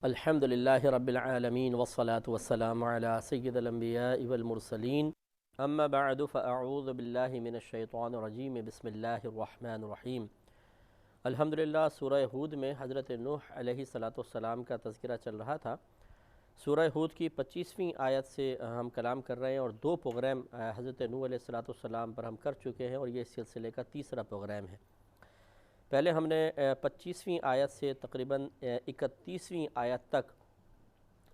الحمدللہ رب العالمین والصلاة والسلام علی سید الانبیاء والمرسلین اما بعد فاعوذ باللہ من الشیطان الرجیم بسم اللہ الرحمن الرحیم۔ الحمدللہ سورہ ہود میں حضرت نوح علیہ السلام کا تذکرہ چل رہا تھا۔ سورہ ہود کی 25ویں آیت سے ہم کلام کر رہے ہیں اور 2 پروگرام حضرت نوح علیہ السلام پر ہم کر چکے ہیں اور یہ اس سلسلے کا تیسرا پروگرام ہے۔ پہلے ہم نے 25ویں آیت سے تقریباً 31ویں آیت تک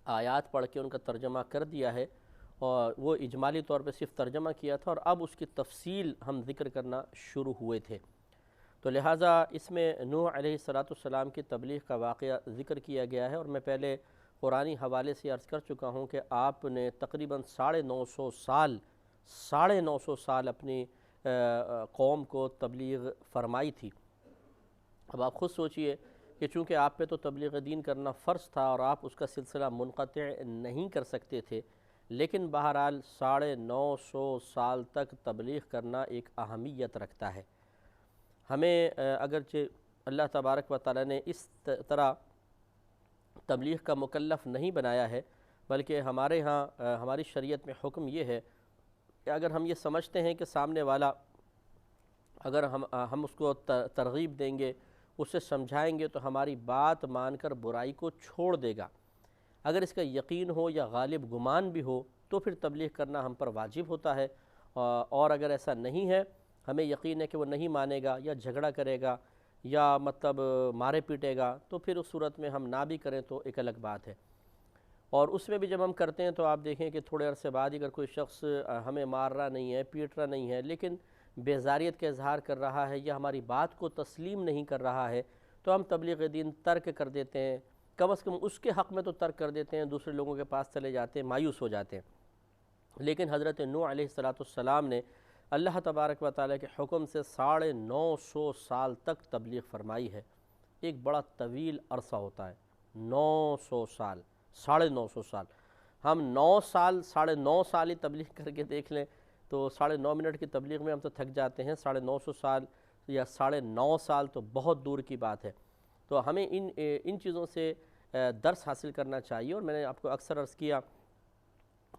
آیات پڑھ کے ان کا ترجمہ کر دیا ہے اور وہ اجمالی طور پہ صرف ترجمہ کیا تھا اور اب اس کی تفصیل ہم ذکر کرنا شروع ہوئے تھے، تو لہٰذا اس میں نوح علیہ السلام کی تبلیغ کا واقعہ ذکر کیا گیا ہے اور میں پہلے قرآنی حوالے سے عرض کر چکا ہوں کہ آپ نے تقریباً 950 سال اپنی قوم کو تبلیغ فرمائی تھی۔ اب آپ خود سوچئے کہ چونکہ آپ پہ تو تبلیغ دین کرنا فرض تھا اور آپ اس کا سلسلہ منقطع نہیں کر سکتے تھے، لیکن بہرحال 950 سال تک تبلیغ کرنا ایک اہمیت رکھتا ہے۔ ہمیں اگرچہ اللہ تبارک و تعالی نے اس طرح تبلیغ کا مکلف نہیں بنایا ہے، بلکہ ہمارے ہاں ہماری شریعت میں حکم یہ ہے کہ اگر ہم یہ سمجھتے ہیں کہ سامنے والا اگر ہم اس کو ترغیب دیں گے، اسے سمجھائیں گے تو ہماری بات مان کر برائی کو چھوڑ دے گا، اگر اس کا یقین ہو یا غالب گمان بھی ہو تو پھر تبلیغ کرنا ہم پر واجب ہوتا ہے، اور اگر ایسا نہیں ہے، ہمیں یقین ہے کہ وہ نہیں مانے گا یا جھگڑا کرے گا یا مطلب مارے پیٹے گا، تو پھر اس صورت میں ہم نہ بھی کریں تو ایک الگ بات ہے۔ اور اس میں بھی جب ہم کرتے ہیں تو آپ دیکھیں کہ تھوڑے عرصے بعد اگر کوئی شخص ہمیں مار رہا نہیں ہے، پیٹ رہا نہیں ہے، لیکن بیزاریت کا اظہار کر رہا ہے یا ہماری بات کو تسلیم نہیں کر رہا ہے، تو ہم تبلیغ دین ترک کر دیتے ہیں، کم از کم اس کے حق میں تو ترک کر دیتے ہیں، دوسرے لوگوں کے پاس چلے جاتے ہیں، مایوس ہو جاتے ہیں۔ لیکن حضرت نوح علیہ السلام نے اللہ تبارک و تعالیٰ کے حکم سے 950 سال تک تبلیغ فرمائی ہے۔ ایک بڑا طویل عرصہ ہوتا ہے، 900 سال، 950 سال۔ ہم 9.5 سال ہی تبلیغ کر کے دیکھ لیں تو 9.5 منٹ کی تبلیغ میں ہم تو تھک جاتے ہیں، 950 سال یا 9.5 سال تو بہت دور کی بات ہے۔ تو ہمیں ان چیزوں سے درس حاصل کرنا چاہیے، اور میں نے آپ کو اکثر عرض کیا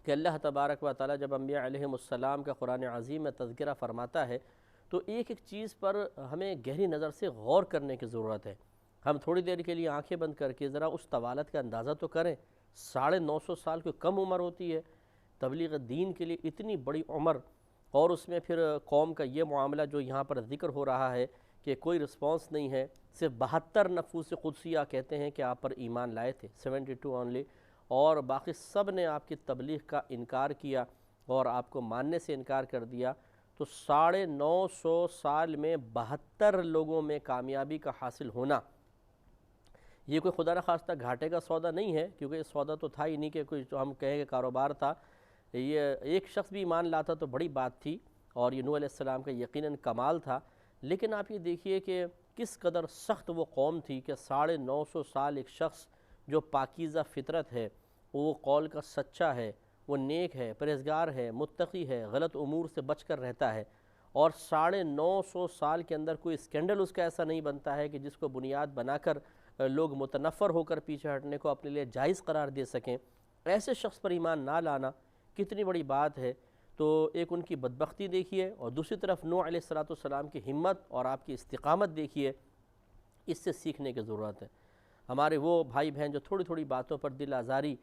کہ اللہ تبارک و تعالیٰ جب انبیاء علیہم السلام کا قرآن عظیم میں تذکرہ فرماتا ہے تو ایک ایک چیز پر ہمیں گہری نظر سے غور کرنے کی ضرورت ہے۔ ہم تھوڑی دیر کے لیے آنکھیں بند کر کے ذرا اس طوالت کا اندازہ تو کریں، 950 سال کوئی کم عمر ہوتی ہے تبلیغ دین کے لیے، اتنی بڑی عمر، اور اس میں پھر قوم کا یہ معاملہ جو یہاں پر ذکر ہو رہا ہے کہ کوئی رسپانس نہیں ہے، صرف 72 نفوس قدسیہ کہتے ہیں کہ آپ پر ایمان لائے تھے، 72 اونلی، اور باقی سب نے آپ کی تبلیغ کا انکار کیا اور آپ کو ماننے سے انکار کر دیا، تو 950 سال میں 72 لوگوں میں کامیابی کا حاصل ہونا، یہ کوئی خدا نخواستہ گھاٹے کا سودا نہیں ہے، کیونکہ یہ سودا تو تھا ہی نہیں کہ کوئی ہم کہیں کہ کاروبار تھا، یہ ایک شخص بھی ایمان لاتا تو بڑی بات تھی اور یہ نوح علیہ السلام کا یقیناً کمال تھا۔ لیکن آپ یہ دیکھیے کہ کس قدر سخت وہ قوم تھی کہ 950 سال ایک شخص جو پاکیزہ فطرت ہے، وہ قول کا سچا ہے، وہ نیک ہے، پرہیزگار ہے، متقی ہے، غلط امور سے بچ کر رہتا ہے، اور 950 سال کے اندر کوئی اسکینڈل اس کا ایسا نہیں بنتا ہے کہ جس کو بنیاد بنا کر لوگ متنفر ہو کر پیچھے ہٹنے کو اپنے لیے جائز قرار دے سکیں، ایسے شخص پر ایمان نہ لانا کتنی بڑی بات ہے۔ تو ایک ان کی بدبختی دیکھیے، اور دوسری طرف نوح علیہ السلام کی ہمت اور آپ کی استقامت دیکھیے، اس سے سیکھنے کی ضرورت ہے۔ ہمارے وہ بھائی بہن جو تھوڑی تھوڑی باتوں پر دل آزاری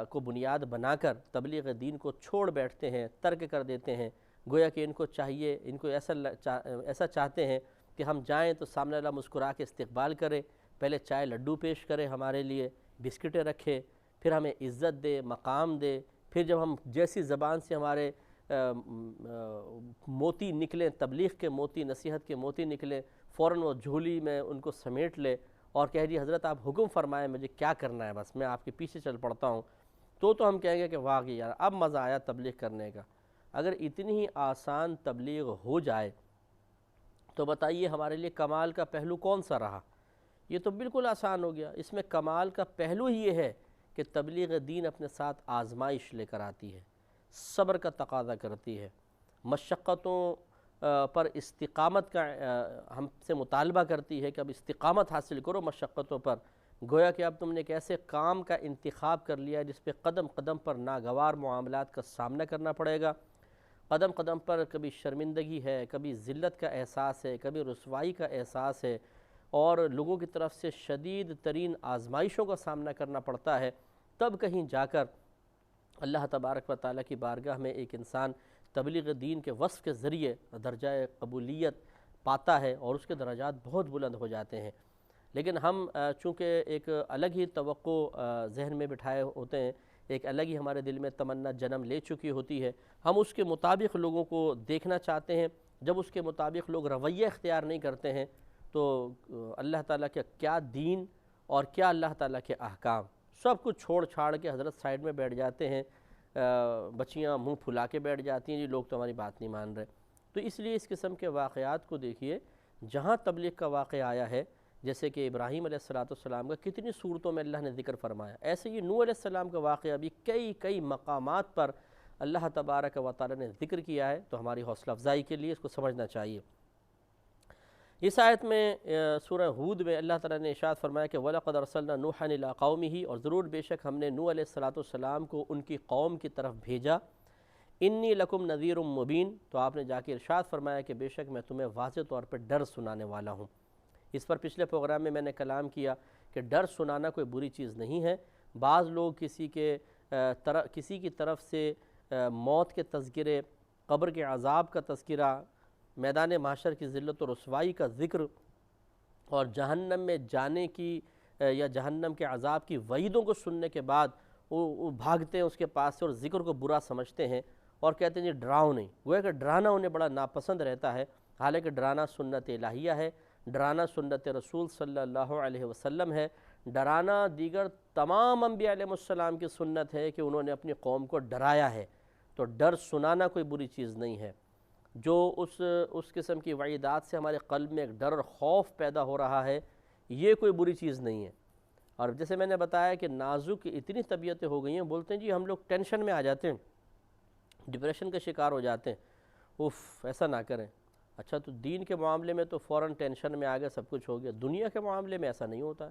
کو بنیاد بنا کر تبلیغ دین کو چھوڑ بیٹھتے ہیں، ترک کر دیتے ہیں، گویا کہ ان کو چاہیے، ان کو ایسا چاہتے ہیں کہ ہم جائیں تو سامنے والا مسکرا کے استقبال کرے، پہلے چائے لڈو پیش کرے ہمارے لیے، بسکٹیں رکھے، پھر ہمیں عزت دے، مقام دے، پھر جب ہم جیسی زبان سے ہمارے موتی نکلیں، تبلیغ کے موتی، نصیحت کے موتی نکلیں، فوراً وہ جھولی میں ان کو سمیٹ لے اور کہہ دی حضرت آپ حکم فرمائیں، مجھے کیا کرنا ہے، بس میں آپ کے پیچھے چل پڑتا ہوں، تو ہم کہیں گے کہ واقعی یار اب مزہ آیا تبلیغ کرنے کا۔ اگر اتنی ہی آسان تبلیغ ہو جائے تو بتائیے ہمارے لیے کمال کا پہلو کون سا رہا؟ یہ تو بالکل آسان ہو گیا۔ اس میں کمال کا پہلو ہی یہ ہے کہ تبلیغ دین اپنے ساتھ آزمائش لے کر آتی ہے، صبر کا تقاضا کرتی ہے، مشقتوں پر استقامت کا ہم سے مطالبہ کرتی ہے کہ اب استقامت حاصل کرو مشقتوں پر، گویا کہ اب تم نے ایک ایسے کام کا انتخاب کر لیا جس پہ قدم قدم پر ناگوار معاملات کا سامنا کرنا پڑے گا، قدم قدم پر کبھی شرمندگی ہے، کبھی ذلت کا احساس ہے، کبھی رسوائی کا احساس ہے، اور لوگوں کی طرف سے شدید ترین آزمائشوں کا سامنا کرنا پڑتا ہے، تب کہیں جا کر اللہ تبارک و تعالیٰ کی بارگاہ میں ایک انسان تبلیغ دین کے وصف کے ذریعے درجہ قبولیت پاتا ہے اور اس کے درجات بہت بلند ہو جاتے ہیں۔ لیکن ہم چونکہ ایک الگ ہی توقع ذہن میں بٹھائے ہوتے ہیں، ایک الگ ہی ہمارے دل میں تمنا جنم لے چکی ہوتی ہے، ہم اس کے مطابق لوگوں کو دیکھنا چاہتے ہیں۔ جب اس کے مطابق لوگ رویہ اختیار نہیں کرتے ہیں تو اللہ تعالیٰ کا کیا دین اور کیا اللہ تعالیٰ کے احکام، سب کچھ چھوڑ چھاڑ کے حضرت سائیڈ میں بیٹھ جاتے ہیں، بچیاں منہ پھلا کے بیٹھ جاتی ہیں، جی لوگ تو ہماری بات نہیں مان رہے۔ تو اس لیے اس قسم کے واقعات کو دیکھیے، جہاں تبلیغ کا واقعہ آیا ہے، جیسے کہ ابراہیم علیہ السلام کا کتنی صورتوں میں اللہ نے ذکر فرمایا، ایسے ہی نوح علیہ السلام کا واقعہ بھی کئی مقامات پر اللہ تبارک و تعالی نے ذکر کیا ہے، تو ہماری حوصلہ افزائی کے لیے اس کو سمجھنا چاہیے۔ اس آیت میں سورہ ہود میں اللہ تعالیٰ نے ارشاد فرمایا کہ وَلَقَدْ أَرْسَلْنَا نُوحًا إِلَىٰ قَوْمِهِ، اور ضرور بے شک ہم نے نوح علیہ السلام کو ان کی قوم کی طرف بھیجا، انی لکم نذیر مبین، تو آپ نے جا کے ارشاد فرمایا کہ بے شک میں تمہیں واضح طور پر ڈر سنانے والا ہوں۔ اس پر پچھلے پروگرام میں نے کلام کیا کہ ڈر سنانا کوئی بری چیز نہیں ہے۔ بعض لوگ کسی کی طرف سے موت کے تذکرے، قبر کے عذاب کا تذکرہ، میدان محشر کی ذلت و رسوائی کا ذکر اور جہنم میں جانے کی یا جہنم کے عذاب کی وعیدوں کو سننے کے بعد وہ بھاگتے ہیں اس کے پاس سے اور ذکر کو برا سمجھتے ہیں اور کہتے ہیں جی ڈراؤ نہیں، گویا کہ ڈرانا انہیں بڑا ناپسند رہتا ہے، حالانکہ ڈرانا سنت الہیہ ہے، ڈرانا سنت رسول صلی اللہ علیہ وسلم ہے، ڈرانا دیگر تمام انبیاء علیہ السلام کی سنت ہے کہ انہوں نے اپنی قوم کو ڈرایا ہے۔ تو ڈر سنانا کوئی بری چیز نہیں ہے۔ جو اس قسم کی وعیدات سے ہمارے قلب میں ایک ڈر اور خوف پیدا ہو رہا ہے، یہ کوئی بری چیز نہیں ہے۔ اور جیسے میں نے بتایا کہ نازک اتنی طبیعتیں ہو گئی ہیں، بولتے ہیں جی ہم لوگ ٹینشن میں آ جاتے ہیں، ڈپریشن کا شکار ہو جاتے ہیں، ایسا نہ کریں۔ اچھا تو دین کے معاملے میں تو فوراً ٹینشن میں آ گئے، سب کچھ ہو گیا، دنیا کے معاملے میں ایسا نہیں ہوتا۔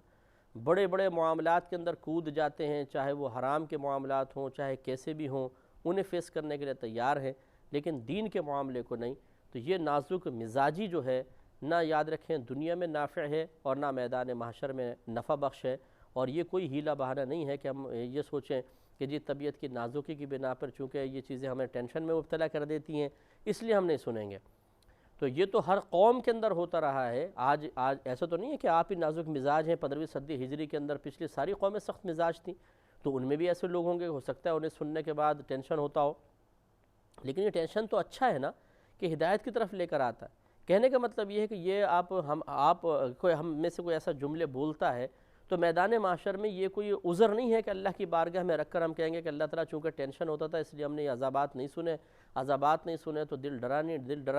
بڑے بڑے معاملات کے اندر کود جاتے ہیں، چاہے وہ حرام کے معاملات ہوں، چاہے کیسے بھی ہوں، انہیں فیس کرنے کے لیے تیار ہیں، لیکن دین کے معاملے کو نہیں۔ تو یہ نازک مزاجی جو ہے، نہ یاد رکھیں دنیا میں نافع ہے اور نہ میدان محشر میں نفع بخش ہے، اور یہ کوئی ہیلا بہانہ نہیں ہے کہ ہم یہ سوچیں کہ جی طبیعت کی نازکی کی بنا پر چونکہ یہ چیزیں ہمیں ٹینشن میں مبتلا کر دیتی ہیں اس لیے ہم نہیں سنیں گے۔ تو یہ تو ہر قوم کے اندر ہوتا رہا ہے۔ آج ایسا تو نہیں ہے کہ آپ ہی نازک مزاج ہیں، 15ویں صدی ہجری کے اندر پچھلی ساری قومیں سخت مزاج تھیں، تو ان میں بھی ایسے لوگ ہوں گے، ہو سکتا ہے انہیں سننے کے بعد ٹینشن ہوتا ہو، لیکن یہ ٹینشن تو اچھا ہے نا کہ ہدایت کی طرف لے کر آتا ہے۔ کہنے کا مطلب یہ ہے کہ یہ ہم میں سے کوئی ایسا جملے بولتا ہے تو میدان معاشر میں یہ کوئی عذر نہیں ہے کہ اللہ کی بارگاہ میں رکھ کر ہم کہیں گے کہ اللہ تعالیٰ چونکہ ٹینشن ہوتا تھا اس لیے ہم نے یہ عذابات نہیں سنے تو دل ڈرا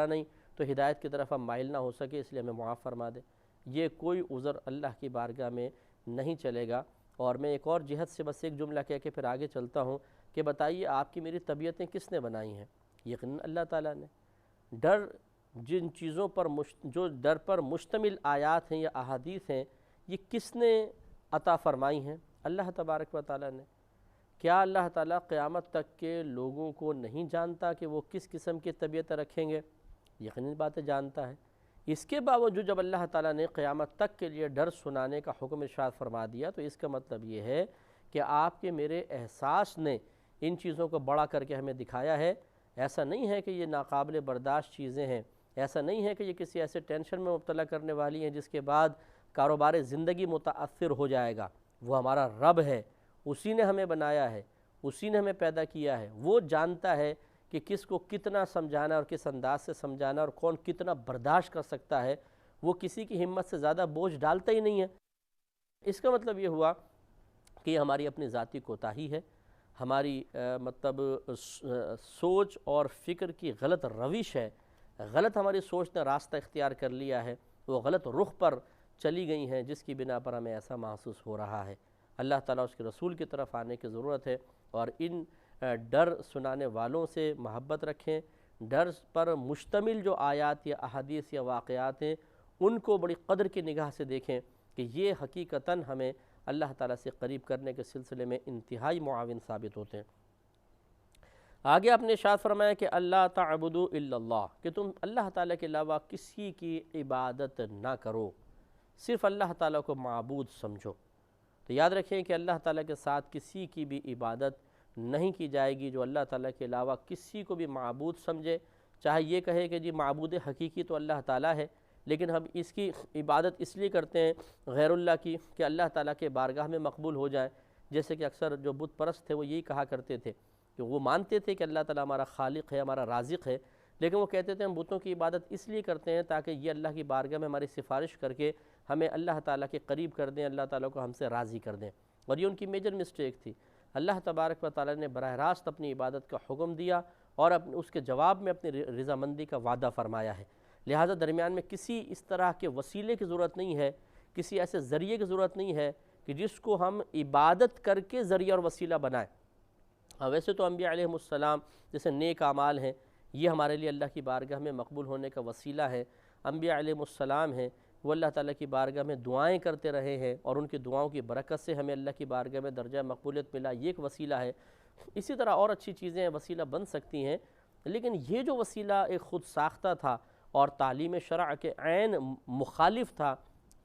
نہیں تو ہدایت کی طرف ہم مائل نہ ہو سکے اس لیے ہمیں معاف فرما دے۔ یہ کوئی عذر اللہ کی بارگاہ میں نہیں چلے گا۔ اور میں ایک اور جہت سے بس ایک جملہ کہہ کے پھر آگے چلتا ہوں کہ بتائیے آپ کی میری طبیعتیں کس نے بنائی ہیں؟ یقیناً اللہ تعالیٰ نے۔ ڈر جن چیزوں پر جو ڈر پر مشتمل آیات ہیں یا احادیث ہیں، یہ کس نے عطا فرمائی ہیں؟ اللہ تبارک و تعالیٰ نے۔ کیا اللہ تعالیٰ قیامت تک کے لوگوں کو نہیں جانتا کہ وہ کس قسم کی طبیعت رکھیں گے؟ یقینی باتیں جانتا ہے۔ اس کے باوجود جب اللہ تعالیٰ نے قیامت تک کے لیے ڈر سنانے کا حکم ارشاد فرما دیا تو اس کا مطلب یہ ہے کہ آپ کے میرے احساس نے ان چیزوں کو بڑا کر کے ہمیں دکھایا ہے۔ ایسا نہیں ہے کہ یہ ناقابل برداشت چیزیں ہیں، ایسا نہیں ہے کہ یہ کسی ایسے ٹینشن میں مبتلا کرنے والی ہیں جس کے بعد کاروبار زندگی متاثر ہو جائے گا۔ وہ ہمارا رب ہے، اسی نے ہمیں بنایا ہے، اسی نے ہمیں پیدا کیا ہے، وہ جانتا ہے کہ کس کو کتنا سمجھانا اور کس انداز سے سمجھانا اور کون کتنا برداشت کر سکتا ہے۔ وہ کسی کی ہمت سے زیادہ بوجھ ڈالتا ہی نہیں ہے۔ اس کا مطلب یہ ہوا کہ یہ ہماری اپنی ذاتی کوتاہی ہے، ہماری سوچ اور فکر کی غلط روش ہے، غلط ہماری سوچ نے راستہ اختیار کر لیا ہے، وہ غلط رخ پر چلی گئی ہیں جس کی بنا پر ہمیں ایسا محسوس ہو رہا ہے۔ اللہ تعالیٰ اس کے رسول کی طرف آنے کی ضرورت ہے اور ان ڈر سنانے والوں سے محبت رکھیں۔ ڈر پر مشتمل جو آیات یا احادیث یا واقعات ہیں ان کو بڑی قدر کی نگاہ سے دیکھیں کہ یہ حقیقتاً ہمیں اللہ تعالیٰ سے قریب کرنے کے سلسلے میں انتہائی معاون ثابت ہوتے ہیں۔ آگے آپ نے ارشاد فرمایا کہ اللہ تعبدوا الا اللہ، کہ تم اللہ تعالیٰ کے علاوہ کسی کی عبادت نہ کرو، صرف اللہ تعالیٰ کو معبود سمجھو۔ تو یاد رکھیں کہ اللہ تعالیٰ کے ساتھ کسی کی بھی عبادت نہیں کی جائے گی۔ جو اللہ تعالیٰ کے علاوہ کسی کو بھی معبود سمجھے، چاہے یہ کہے کہ جی معبود حقیقی تو اللہ تعالیٰ ہے، لیکن ہم اس کی عبادت اس لیے کرتے ہیں غیر اللہ کی کہ اللہ تعالیٰ کے بارگاہ میں مقبول ہو جائیں، جیسے کہ اکثر جو بت پرست تھے وہ یہی کہا کرتے تھے کہ وہ مانتے تھے کہ اللہ تعالیٰ ہمارا خالق ہے، ہمارا رازق ہے، لیکن وہ کہتے تھے ہم بتوں کی عبادت اس لیے کرتے ہیں تاکہ یہ اللہ کی بارگاہ میں ہماری سفارش کر کے ہمیں اللہ تعالیٰ کے قریب کر دیں، اللہ تعالیٰ کو ہم سے راضی کر دیں، اور یہ ان کی میجر مسٹیک تھی۔ اللہ تبارک و تعالیٰ نے براہ راست اپنی عبادت کا حکم دیا اور اس کے جواب میں اپنی رضامندی کا وعدہ فرمایا ہے، لہٰذا درمیان میں کسی اس طرح کے وسیلے کی ضرورت نہیں ہے، کسی ایسے ذریعے کی ضرورت نہیں ہے کہ جس کو ہم عبادت کر کے ذریعہ اور وسیلہ بنائیں۔ ویسے تو انبیاء علیہ السلام جیسے نیک اعمال ہیں، یہ ہمارے لیے اللہ کی بارگاہ میں مقبول ہونے کا وسیلہ ہے۔ انبیاء علیہ السلام ہیں، وہ اللہ تعالیٰ کی بارگاہ میں دعائیں کرتے رہے ہیں اور ان کی دعاؤں کی برکت سے ہمیں اللہ کی بارگاہ میں درجہ مقبولیت ملا، یہ ایک وسیلہ ہے۔ اسی طرح اور اچھی چیزیں وسیلہ بن سکتی ہیں، لیکن یہ جو وسیلہ ایک خود ساختہ تھا اور تعلیم شرع کے عین مخالف تھا،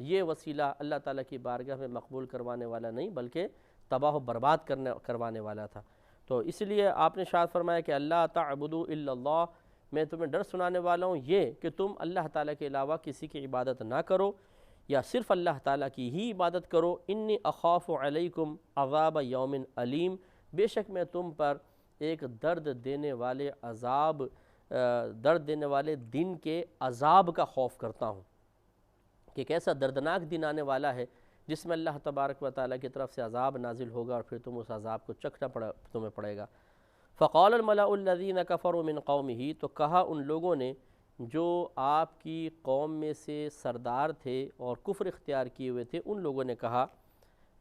یہ وسیلہ اللہ تعالیٰ کی بارگاہ میں مقبول کروانے والا نہیں بلکہ تباہ و برباد کروانے والا تھا۔ تو اس لیے آپ نے ارشاد فرمایا کہ اللہ تعبدوا الا اللہ، میں تمہیں ڈر سنانے والا ہوں یہ کہ تم اللہ تعالیٰ کے علاوہ کسی کی عبادت نہ کرو یا صرف اللہ تعالیٰ کی ہی عبادت کرو۔ انی اخاف علیکم عذاب یوم علیم، بے شک میں تم پر ایک درد دینے والے دن کے عذاب کا خوف کرتا ہوں، کہ ایک ایسا دردناک دن آنے والا ہے جس میں اللہ تبارک و تعالیٰ کی طرف سے عذاب نازل ہوگا اور پھر تم اس عذاب کو چکھنا تمہیں پڑے گا۔ فقال الملأ الذین کفروا من قومہ، تو کہا ان لوگوں نے جو آپ کی قوم میں سے سردار تھے اور کفر اختیار کیے ہوئے تھے، ان لوگوں نے کہا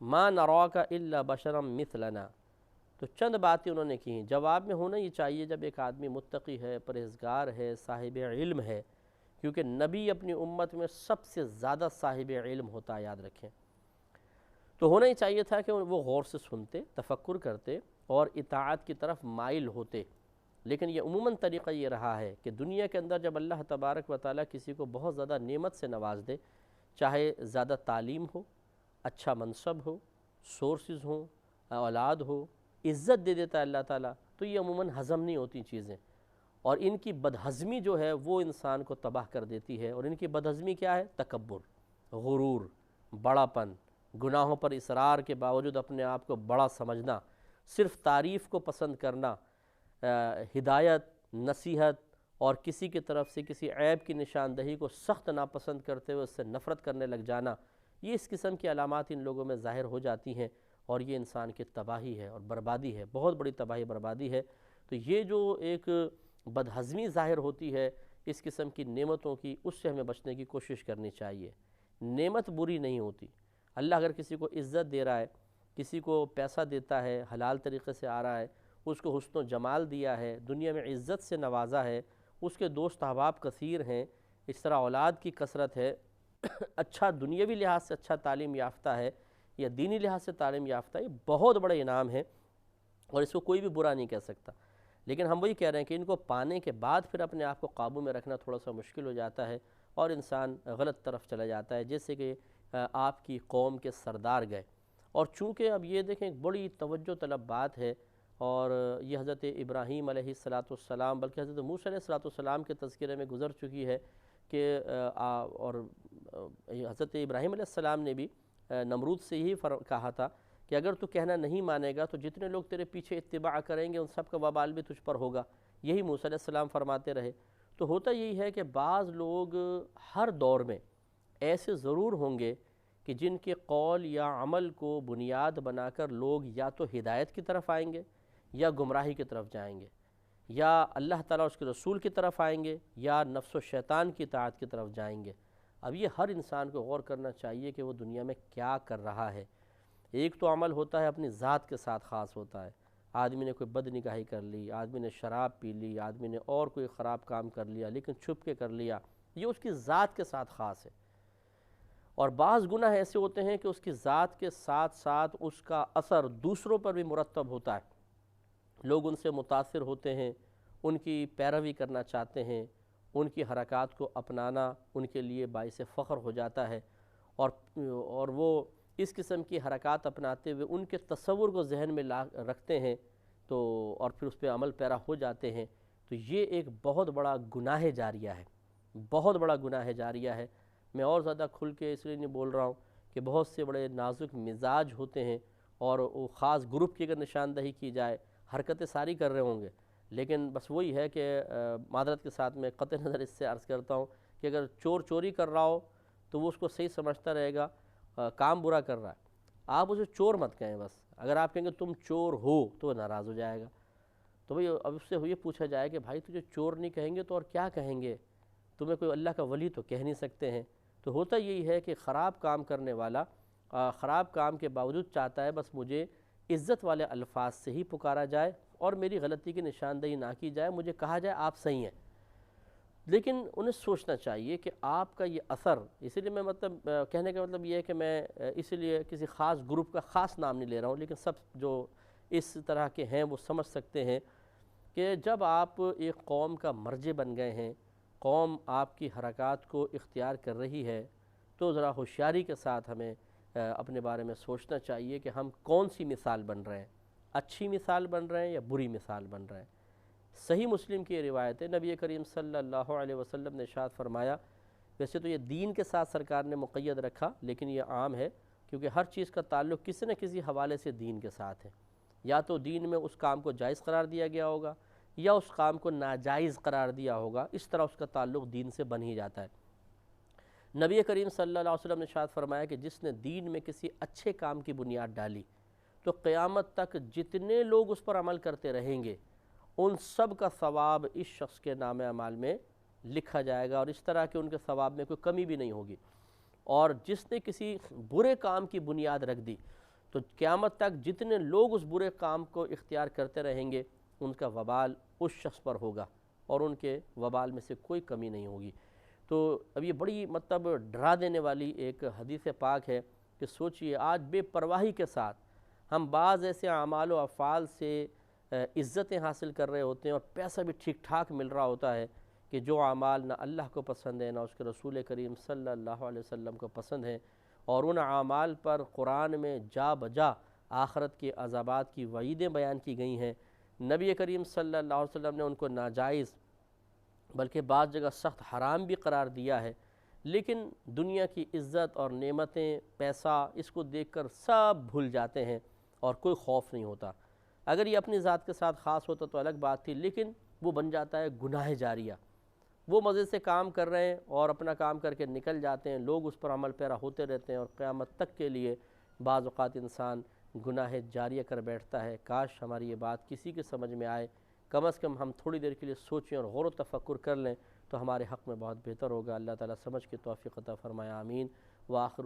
ما نراک الا بشرا مثلنا، تو چند باتیں انہوں نے کی۔ جواب میں ہونا یہ چاہیے جب ایک آدمی متقی ہے، پرہیزگار ہے، صاحب علم ہے، کیونکہ نبی اپنی امت میں سب سے زیادہ صاحب علم ہوتا ہے، یاد رکھیں، تو ہونا ہی چاہیے تھا کہ وہ غور سے سنتے، تفکر کرتے اور اطاعت کی طرف مائل ہوتے۔ لیکن یہ عموماً طریقہ یہ رہا ہے کہ دنیا کے اندر جب اللہ تبارک و تعالیٰ کسی کو بہت زیادہ نعمت سے نواز دے، چاہے زیادہ تعلیم ہو، اچھا منصب ہو، سورسز ہوں، اولاد ہو، عزت دے دیتا ہے اللہ تعالیٰ، تو یہ عموماً ہضم نہیں ہوتی چیزیں، اور ان کی بدہضمی جو ہے وہ انسان کو تباہ کر دیتی ہے۔ اور ان کی بدہضمی کیا ہے؟ تکبر، غرور، بڑا پن، گناہوں پر اصرار کے باوجود اپنے آپ کو بڑا سمجھنا، صرف تعریف کو پسند کرنا، ہدایت، نصیحت اور کسی کی طرف سے کسی عیب کی نشاندہی کو سخت ناپسند کرتے ہوئے اس سے نفرت کرنے لگ جانا، یہ اس قسم کی علامات ان لوگوں میں ظاہر ہو جاتی ہیں، اور یہ انسان کی تباہی ہے اور بربادی ہے، بہت بڑی تباہی بربادی ہے۔ تو یہ جو ایک بدہضمی ظاہر ہوتی ہے اس قسم کی نعمتوں کی، اس سے ہمیں بچنے کی کوشش کرنی چاہیے۔ نعمت بری نہیں ہوتی، اللہ اگر کسی کو عزت دے رہا ہے، کسی کو پیسہ دیتا ہے، حلال طریقے سے آ رہا ہے، اس کو حسن و جمال دیا ہے، دنیا میں عزت سے نوازا ہے، اس کے دوست احباب کثیر ہیں، اس طرح اولاد کی کثرت ہے، اچھا دنیاوی لحاظ سے اچھا تعلیم یافتہ ہے یا دینی لحاظ سے تعلیم یافتہ ہے، یہ بہت بڑا انعام ہے اور اس کو کوئی بھی برا نہیں کہہ سکتا۔ لیکن ہم وہی کہہ رہے ہیں کہ ان کو پانے کے بعد پھر اپنے آپ کو قابو میں رکھنا تھوڑا سا مشکل ہو جاتا ہے اور انسان غلط طرف چلا جاتا ہے، جیسے کہ آپ کی قوم کے سردار گئے۔ اور چونکہ اب یہ دیکھیں ایک بڑی توجہ طلب بات ہے، اور یہ حضرت ابراہیم علیہ السلام بلکہ حضرت موسیٰ علیہ السلام کے تذکرے میں گزر چکی ہے کہ اور حضرت ابراہیم علیہ السلام نے بھی نمرود سے یہی کہا تھا کہ اگر تو کہنا نہیں مانے گا تو جتنے لوگ تیرے پیچھے اتباع کریں گے ان سب کا وبال بھی تجھ پر ہوگا، یہی موسیٰ علیہ السلام فرماتے رہے۔ تو ہوتا یہی ہے کہ بعض لوگ ہر دور میں ایسے ضرور ہوں گے کہ جن کے قول یا عمل کو بنیاد بنا کر لوگ یا تو ہدایت کی طرف آئیں گے یا گمراہی کی طرف جائیں گے، یا اللہ تعالیٰ اس کے رسول کی طرف آئیں گے یا نفس و شیطان کی اطاعت کی طرف جائیں گے۔ اب یہ ہر انسان کو غور کرنا چاہیے کہ وہ دنیا میں کیا کر رہا ہے۔ ایک تو عمل ہوتا ہے اپنی ذات کے ساتھ خاص ہوتا ہے، آدمی نے کوئی بد نگاہی کر لی، آدمی نے شراب پی لی، آدمی نے اور کوئی خراب کام کر لیا لیکن چھپ کے کر لیا، یہ اس کی ذات کے ساتھ خاص ہے۔ اور بعض گناہ ایسے ہوتے ہیں کہ اس کی ذات کے ساتھ ساتھ اس کا اثر دوسروں پر بھی مرتب ہوتا ہے، لوگ ان سے متاثر ہوتے ہیں، ان کی پیروی کرنا چاہتے ہیں، ان کی حرکات کو اپنانا ان کے لیے باعث فخر ہو جاتا ہے، اور وہ اس قسم کی حرکات اپناتے ہوئے ان کے تصور کو ذہن میں رکھتے ہیں تو اور پھر اس پہ عمل پیرا ہو جاتے ہیں، تو یہ ایک بہت بڑا گناہ جاریہ ہے، بہت بڑا گناہ جاریہ ہے۔ میں اور زیادہ کھل کے اس لیے نہیں بول رہا ہوں کہ بہت سے بڑے نازک مزاج ہوتے ہیں اور وہ خاص گروپ کی اگر نشاندہی کی جائے حرکتیں ساری کر رہے ہوں گے، لیکن بس وہی ہے کہ معذرت کے ساتھ میں قطع نظر اس سے عرض کرتا ہوں کہ اگر چور چوری کر رہا ہو تو وہ اس کو صحیح سمجھتا رہے گا، کام برا کر رہا ہے، آپ اسے چور مت کہیں، بس اگر آپ کہیں گے تم چور ہو تو وہ ناراض ہو جائے گا، تو بھئی اب اس سے یہ پوچھا جائے کہ بھائی تجھے چور نہیں کہیں گے تو اور کیا کہیں گے، تمہیں کوئی اللہ کا ولی تو کہہ نہیں سکتے ہیں۔ تو ہوتا یہی ہے کہ خراب کام کرنے والا خراب کام کے باوجود چاہتا ہے بس مجھے عزت والے الفاظ سے ہی پکارا جائے اور میری غلطی کی نشاندہی نہ کی جائے، مجھے کہا جائے آپ صحیح ہیں، لیکن انہیں سوچنا چاہیے کہ آپ کا یہ اثر، اسی لیے میں کہنے کا مطلب یہ ہے کہ میں اسی لیے کسی خاص گروپ کا خاص نام نہیں لے رہا ہوں، لیکن سب جو اس طرح کے ہیں وہ سمجھ سکتے ہیں کہ جب آپ ایک قوم کا مرجع بن گئے ہیں، قوم آپ کی حرکات کو اختیار کر رہی ہے، تو ذرا ہوشیاری کے ساتھ ہمیں اپنے بارے میں سوچنا چاہیے کہ ہم کون سی مثال بن رہے ہیں، اچھی مثال بن رہے ہیں یا بری مثال بن رہے ہیں۔ صحیح مسلم کی روایت ہے، نبی کریم صلی اللہ علیہ وسلم نے ارشاد فرمایا، ویسے تو یہ دین کے ساتھ سرکار نے مقید رکھا لیکن یہ عام ہے کیونکہ ہر چیز کا تعلق کسی نہ کسی حوالے سے دین کے ساتھ ہے، یا تو دین میں اس کام کو جائز قرار دیا گیا ہوگا یا اس کام کو ناجائز قرار دیا ہوگا، اس طرح اس کا تعلق دین سے بن ہی جاتا ہے۔ نبی کریم صلی اللہ علیہ وسلم نے ارشاد فرمایا کہ جس نے دین میں کسی اچھے کام کی بنیاد ڈالی تو قیامت تک جتنے لوگ اس پر عمل کرتے رہیں گے ان سب کا ثواب اس شخص کے نام اعمال میں لکھا جائے گا، اور اس طرح کہ ان کے ثواب میں کوئی کمی بھی نہیں ہوگی، اور جس نے کسی برے کام کی بنیاد رکھ دی تو قیامت تک جتنے لوگ اس برے کام کو اختیار کرتے رہیں گے ان کا وبال اس شخص پر ہوگا اور ان کے وبال میں سے کوئی کمی نہیں ہوگی۔ تو اب یہ بڑی ڈرا دینے والی ایک حدیث پاک ہے کہ سوچئے آج بے پرواہی کے ساتھ ہم بعض ایسے اعمال و افعال سے عزتیں حاصل کر رہے ہوتے ہیں اور پیسہ بھی ٹھیک ٹھاک مل رہا ہوتا ہے کہ جو اعمال نہ اللہ کو پسند ہے نہ اس کے رسول کریم صلی اللہ علیہ وسلم کو پسند ہے، اور ان اعمال پر قرآن میں جا بجا آخرت کے عذابات کی وعیدیں بیان کی گئی ہیں۔ نبی کریم صلی اللہ علیہ وسلم نے ان کو ناجائز بلکہ بعض جگہ سخت حرام بھی قرار دیا ہے، لیکن دنیا کی عزت اور نعمتیں، پیسہ، اس کو دیکھ کر سب بھول جاتے ہیں اور کوئی خوف نہیں ہوتا۔ اگر یہ اپنی ذات کے ساتھ خاص ہوتا تو الگ بات تھی، لیکن وہ بن جاتا ہے گناہ جاریہ، وہ مزے سے کام کر رہے ہیں اور اپنا کام کر کے نکل جاتے ہیں، لوگ اس پر عمل پیرا ہوتے رہتے ہیں اور قیامت تک کے لیے بعض اوقات انسان گناہ جاریہ کر بیٹھتا ہے۔ کاش ہماری یہ بات کسی کے سمجھ میں آئے، کم از کم ہم تھوڑی دیر کے لیے سوچیں اور غور و تفکر کر لیں تو ہمارے حق میں بہت بہتر ہوگا۔ اللہ تعالیٰ سمجھ کے توفیق عطا فرمائے، آمین۔ وآخر